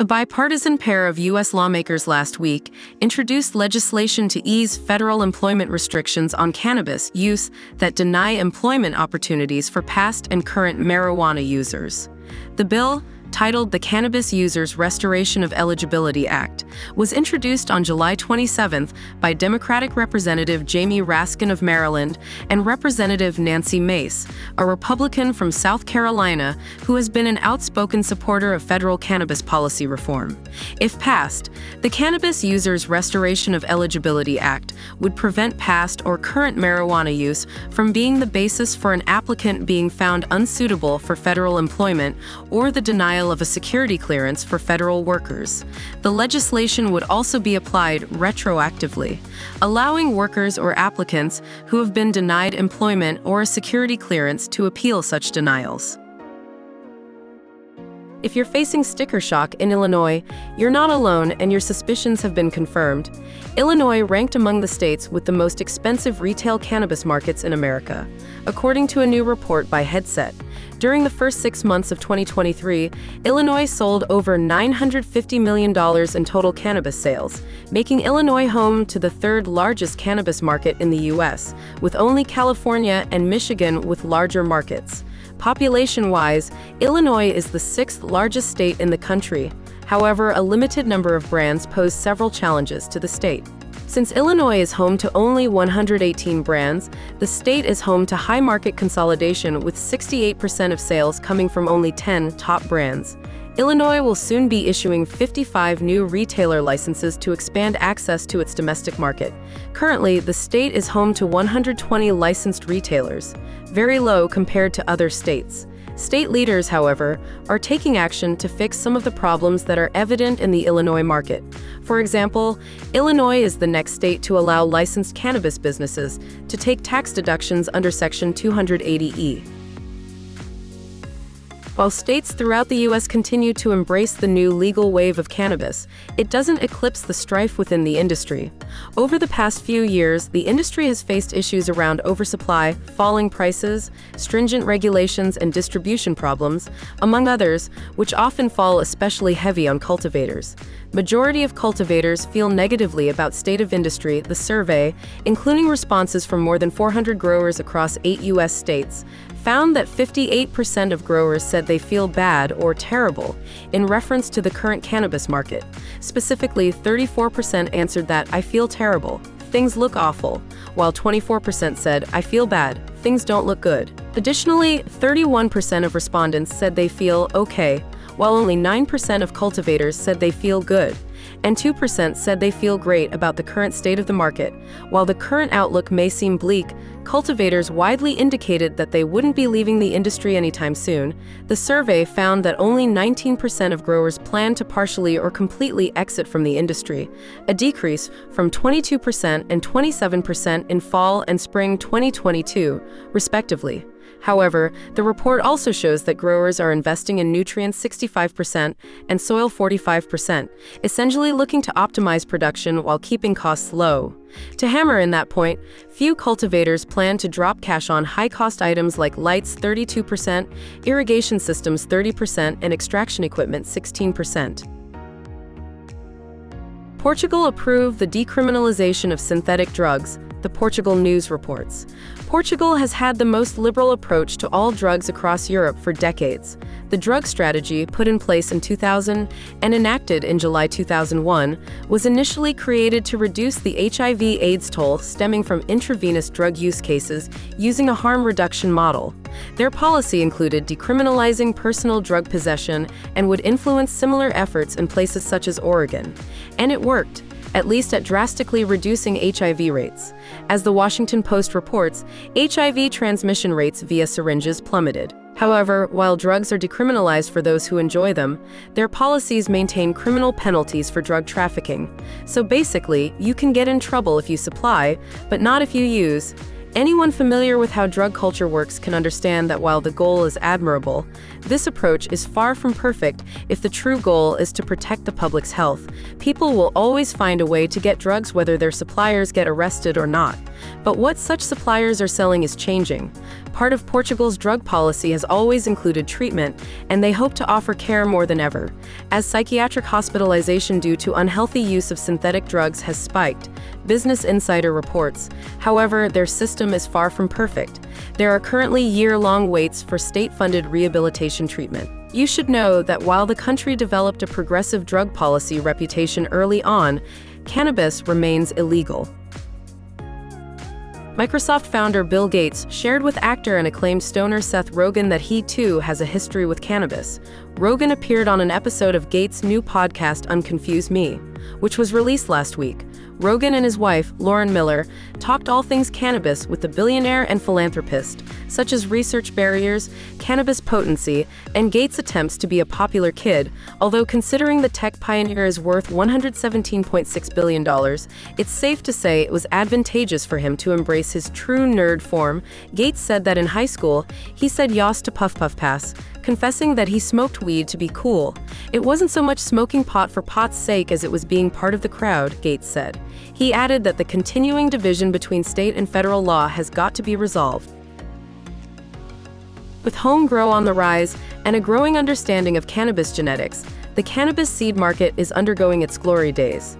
bipartisan pair of U.S. lawmakers last week introduced legislation to ease federal employment restrictions on cannabis use that deny employment opportunities for past and current marijuana users. The bill, titled the Cannabis Users Restoration of Eligibility Act, was introduced on July 27th by Democratic Representative Jamie Raskin of Maryland and Representative Nancy Mace, a Republican from South Carolina who has been an outspoken supporter of federal cannabis policy reform. If passed, the Cannabis Users Restoration of Eligibility Act would prevent past or current marijuana use from being the basis for an applicant being found unsuitable for federal employment or the denial of a security clearance for federal workers. The legislation would also be applied retroactively, allowing workers or applicants who have been denied employment or a security clearance to appeal such denials. If you're facing sticker shock in Illinois, you're not alone and your suspicions have been confirmed. Illinois ranked among the states with the most expensive retail cannabis markets in America, according to a new report by Headset. During the first 6 months of 2023, Illinois sold over $950 million in total cannabis sales, making Illinois home to the third largest cannabis market in the U.S., with only California and Michigan with larger markets. Population-wise, Illinois is the sixth largest state in the country. However, a limited number of brands pose several challenges to the state. Since Illinois is home to only 118 brands, the state is home to high market consolidation with 68% of sales coming from only 10 top brands. Illinois will soon be issuing 55 new retailer licenses to expand access to its domestic market. Currently, the state is home to 120 licensed retailers, very low compared to other states. State leaders, however, are taking action to fix some of the problems that are evident in the Illinois market. For example, Illinois is the next state to allow licensed cannabis businesses to take tax deductions under Section 280E. While states throughout the U.S. continue to embrace the new legal wave of cannabis, it doesn't eclipse the strife within the industry. Over the past few years, the industry has faced issues around oversupply, falling prices, stringent regulations, and distribution problems, among others, which often fall especially heavy on cultivators. Majority of cultivators feel negatively about state of industry. The survey, including responses from more than 400 growers across 8 U.S. states, found that 58% of growers said they feel bad or terrible in reference to the current cannabis market. Specifically, 34% answered that "I feel terrible, things look awful," while 24% said "I feel bad, things don't look good." Additionally, 31% of respondents said they feel okay, while only 9% of cultivators said they feel good, and 2% said they feel great about the current state of the market. While the current outlook may seem bleak, cultivators widely indicated that they wouldn't be leaving the industry anytime soon. The survey found that only 19% of growers plan to partially or completely exit from the industry, a decrease from 22% and 27% in fall and spring 2022, respectively. However, the report also shows that growers are investing in nutrients 65% and soil 45%, essentially looking to optimize production while keeping costs low. To hammer in that point, few cultivators plan to drop cash on high-cost items like lights 32%, irrigation systems 30%, and extraction equipment 16%. Portugal approved the decriminalization of synthetic drugs, the Portugal News reports. Portugal has had the most liberal approach to all drugs across Europe for decades. The drug strategy, put in place in 2000 and enacted in July 2001, was initially created to reduce the HIV/AIDS toll stemming from intravenous drug use cases using a harm reduction model. Their policy included decriminalizing personal drug possession and would influence similar efforts in places such as Oregon. And it worked, at least at drastically reducing HIV rates. As the Washington Post reports, HIV transmission rates via syringes plummeted. However, while drugs are decriminalized for those who enjoy them, their policies maintain criminal penalties for drug trafficking. So basically, you can get in trouble if you supply, but not if you use. Anyone familiar with how drug culture works can understand that while the goal is admirable, this approach is far from perfect. If the true goal is to protect the public's health, people will always find a way to get drugs whether their suppliers get arrested or not. But what such suppliers are selling is changing. Part of Portugal's drug policy has always included treatment, and they hope to offer care more than ever. As psychiatric hospitalization due to unhealthy use of synthetic drugs has spiked, Business Insider reports. However, their system is far from perfect. There are currently year-long waits for state-funded rehabilitation treatment. You should know that while the country developed a progressive drug policy reputation early on, cannabis remains illegal. Microsoft founder Bill Gates shared with actor and acclaimed stoner Seth Rogen that he too has a history with cannabis. Rogen appeared on an episode of Gates' new podcast Unconfuse Me, which was released last week. Rogen and his wife, Lauren Miller, talked all things cannabis with the billionaire and philanthropist, such as research barriers, cannabis potency, and Gates' attempts to be a popular kid. Although considering the tech pioneer is worth $117.6 billion, it's safe to say it was advantageous for him to embrace his true nerd form. Gates said that in high school, he said yas to Puff Puff Pass, confessing that he smoked weed to be cool. It wasn't so much smoking pot for pot's sake as it was being part of the crowd, Gates said. He added that the continuing division between state and federal law has got to be resolved. With home grow on the rise and a growing understanding of cannabis genetics, the cannabis seed market is undergoing its glory days.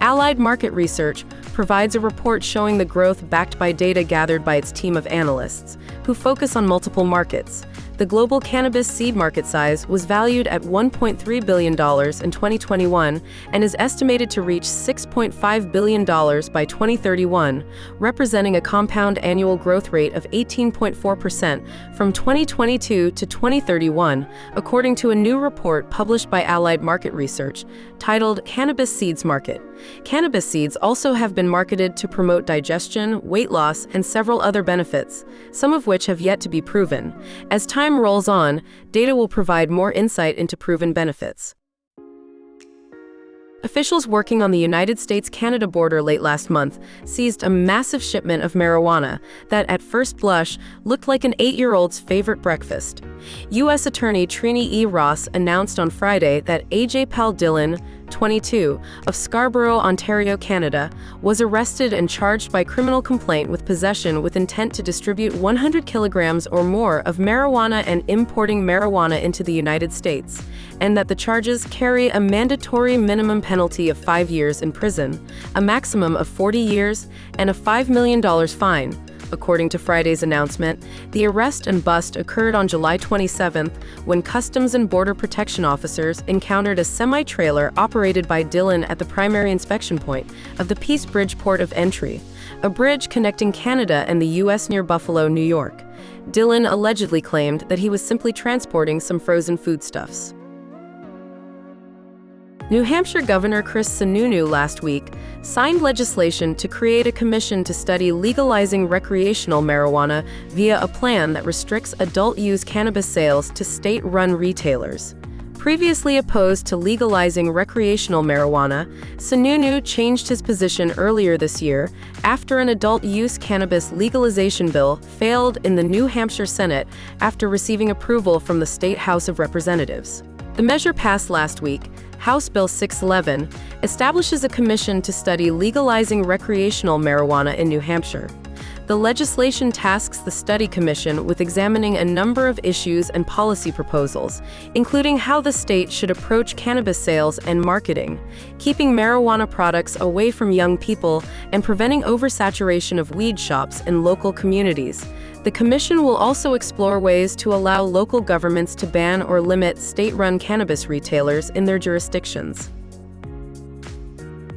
Allied Market Research provides a report showing the growth backed by data gathered by its team of analysts, who focus on multiple markets. The global cannabis seed market size was valued at $1.3 billion in 2021 and is estimated to reach $6.5 billion by 2031, representing a compound annual growth rate of 18.4% from 2022 to 2031, according to a new report published by Allied Market Research, titled Cannabis Seeds Market. Cannabis seeds also have been marketed to promote digestion, weight loss, and several other benefits, some of which have yet to be proven. As time rolls on, data will provide more insight into proven benefits. Officials working on the United States-Canada border late last month seized a massive shipment of marijuana that, at first blush, looked like an 8-year-old's favorite breakfast. U.S. Attorney Trini E. Ross announced on Friday that A.J. Pal Dillon, 22, of Scarborough, Ontario, Canada, was arrested and charged by criminal complaint with possession with intent to distribute 100 kilograms or more of marijuana and importing marijuana into the United States, and that the charges carry a mandatory minimum penalty of 5 years in prison, a maximum of 40 years, and a $5 million fine. According to Friday's announcement, the arrest and bust occurred on July 27th when Customs and Border Protection officers encountered a semi-trailer operated by Dillon at the primary inspection point of the Peace Bridge port of entry, a bridge connecting Canada and the U.S. near Buffalo, New York. Dillon allegedly claimed that he was simply transporting some frozen foodstuffs. New Hampshire Governor Chris Sununu last week signed legislation to create a commission to study legalizing recreational marijuana via a plan that restricts adult-use cannabis sales to state-run retailers. Previously opposed to legalizing recreational marijuana, Sununu changed his position earlier this year after an adult-use cannabis legalization bill failed in the New Hampshire Senate after receiving approval from the State House of Representatives. The measure passed last week. House Bill 611 establishes a commission to study legalizing recreational marijuana in New Hampshire. The legislation tasks the study commission with examining a number of issues and policy proposals, including how the state should approach cannabis sales and marketing, keeping marijuana products away from young people, and preventing oversaturation of weed shops in local communities. The commission will also explore ways to allow local governments to ban or limit state-run cannabis retailers in their jurisdictions.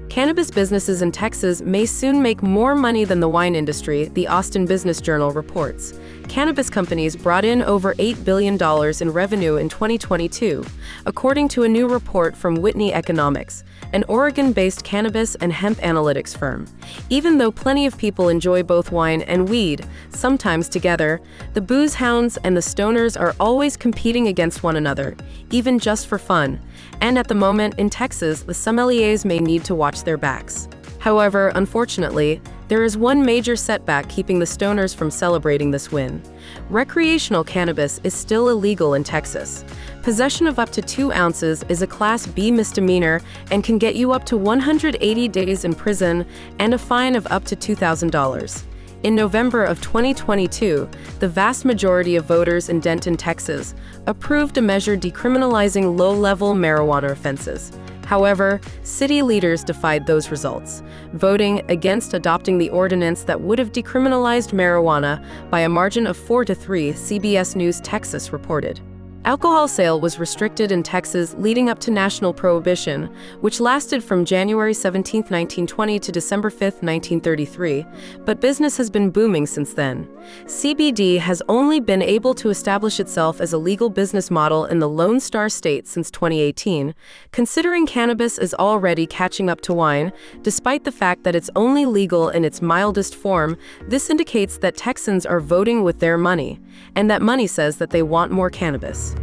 Cannabis businesses in Texas may soon make more money than the wine industry, the Austin Business Journal reports. Cannabis companies brought in over $8 billion in revenue in 2022, according to a new report from Whitney Economics, an Oregon-based cannabis and hemp analytics firm. Even though plenty of people enjoy both wine and weed, sometimes together, the booze hounds and the stoners are always competing against one another, even just for fun. And at the moment, in Texas, the sommeliers may need to watch their backs. However, unfortunately, There is one major setback keeping the stoners from celebrating this win. Recreational cannabis is still illegal in Texas. Possession of up to 2 ounces is a Class B misdemeanor and can get you up to 180 days in prison and a fine of up to $2,000. In November of 2022, the vast majority of voters in Denton, Texas, approved a measure decriminalizing low-level marijuana offenses. However, city leaders defied those results, voting against adopting the ordinance that would have decriminalized marijuana by a margin of 4-3, CBS News Texas reported. Alcohol sale was restricted in Texas leading up to national prohibition, which lasted from January 17, 1920 to December 5, 1933, but business has been booming since then. CBD has only been able to establish itself as a legal business model in the Lone Star State since 2018, considering cannabis is already catching up to wine. Despite the fact that it's only legal in its mildest form, this indicates that Texans are voting with their money, and that money says that they want more cannabis.